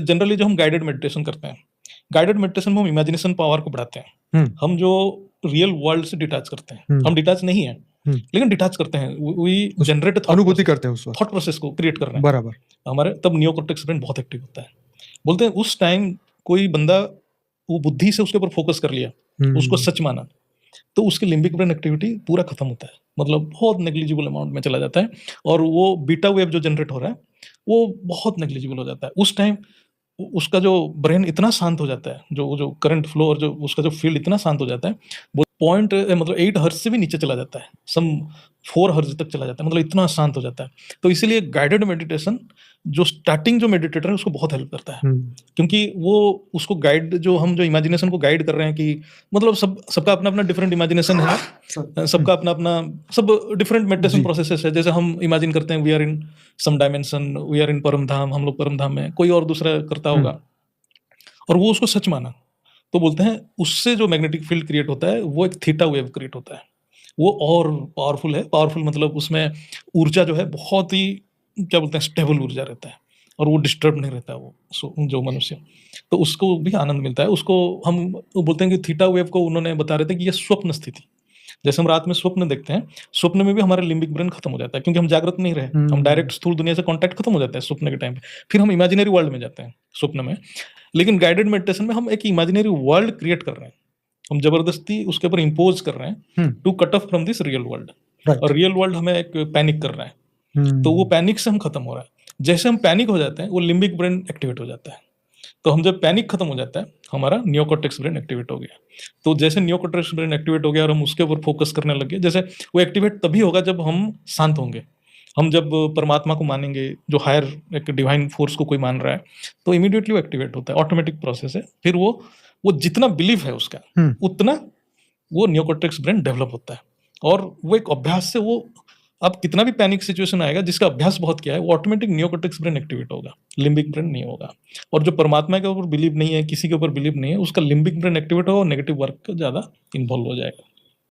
Generally जो हम guided meditation करते हैं, गाइडेड मेडिटेशन में हम इमेजिनेशन पावर को बढ़ाते हैं। हम जो रियल वर्ल्ड से डिटैच करते हैं, हम डिटैच नहीं है लेकिन डिटैच करते हैं, वी जनरेट अनुभूति करते हैं उस वक्त, थॉट प्रोसेस को क्रिएट कर रहे हैं बराबर। हमारे, तब नियोकॉर्टेक्स ब्रेन बहुत एक्टिव होता है। बोलते हैं उस टाइम कोई बंदा वो बुद्धि से उसके ऊपर फोकस कर लिया, उसको सच माना, तो उसकी लिम्बिक ब्रेन एक्टिविटी पूरा खत्म होता है, मतलब बहुत नेग्लिजिबल अमाउंट में चला जाता है, और वो बीटा वेव जो जनरेट हो रहा है वो बहुत नेग्लिजिबल हो जाता है। उस टाइम उसका जो ब्रेन इतना शांत हो जाता है, जो करंट फ्लो और जो उसका जो फील्ड इतना शांत हो जाता है, वो पॉइंट मतलब 8 हर्ट्ज से भी नीचे चला जाता है, सम 4 हर्ट्ज तक चला जाता है, मतलब इतना शांत हो जाता है। तो इसीलिए गाइडेड मेडिटेशन जो स्टार्टिंग जो मेडिटेटर है उसको बहुत हेल्प करता है, क्योंकि वो उसको गाइड, जो हम जो इमेजिनेशन को गाइड कर रहे हैं कि मतलब सबका अपना अपना डिफरेंट इमेजिनेशन है, सबका अपना अपना सब डिफरेंट मेडिटेशन प्रोसेसेस है। जैसे हम इमेजिन करते हैं we are in some dimension, we are in परम धाम, हम लोग परम धाम में, कोई और दूसरा करता होगा, और वो उसको सच माना, तो बोलते हैं उससे जो मैग्नेटिक फील्ड क्रिएट होता है वो एक थीटा वेव क्रिएट होता है, वो और पावरफुल है। पावरफुल मतलब उसमें ऊर्जा जो है बहुत ही, क्या बोलते हैं, स्टेबल ऊर्जा रहता है, और वो डिस्टर्ब नहीं रहता है वो जो मनुष्य, तो उसको भी आनंद मिलता है। उसको हम बोलते हैं कि थीटा वेव को उन्होंने बता रहे थे कि ये स्वप्न स्थिति, जैसे हम रात में स्वप्न देखते हैं, स्वप्न में भी हमारा लिम्बिक ब्रेन खत्म हो जाता है, क्योंकि हम जागृत नहीं रहे, हम डायरेक्ट स्थूल दुनिया से कांटेक्ट खत्म हो जाता है स्वप्न के टाइम पे, फिर हम इमेजिनरी वर्ल्ड में जाते हैं स्वप्न में। लेकिन गाइडेड मेडिटेशन में हम एक इमेजिनरी वर्ल्ड क्रिएट कर रहे हैं, हम जबरदस्ती उसके ऊपर इम्पोज कर रहे हैं to cut off from this real world, और रियल वर्ल्ड हमें एक पैनिक कर रहा है, तो वो पैनिक से हम खत्म हो रहा है। जैसे हम पैनिक हो जाते हैं वो लिम्बिक ब्रेन एक्टिवेट हो जाता है, तो हम जब पैनिक खत्म हो जाता है हमारा नियोकॉर्टेक्स ब्रेन एक्टिवेट हो गया। तो जैसे नियोकॉर्टेक्स ब्रेन एक्टिवेट हो गया और हम उसके ऊपर फोकस करने लगे, जैसे वो एक्टिवेट तभी होगा जब हम शांत होंगे, हम जब परमात्मा को मानेंगे, जो हायर एक डिवाइन फोर्स को कोई मान रहा है, तो इमीडिएटली वो एक्टिवेट होता है, ऑटोमेटिक प्रोसेस है। फिर वो जितना बिलीव है उसका उतना वो नियोकॉर्टेक्स ब्रेन डेवलप होता है, और वो एक अभ्यास से वो, अब कितना भी पैनिक सिचुएशन आएगा, जिसका अभ्यास बहुत किया है, वो ऑटोमेटिक नियोकॉर्टेक्स ब्रेन एक्टिवेट होगा, लिम्बिक ब्रेन नहीं होगा। और जो परमात्मा के ऊपर बिलीव नहीं है, किसी के ऊपर बिलीव नहीं है, उसका लिम्बिक ब्रेन एक्टिवेट होगा और नेगेटिव वर्क ज्यादा इन्वॉल्व हो जाएगा।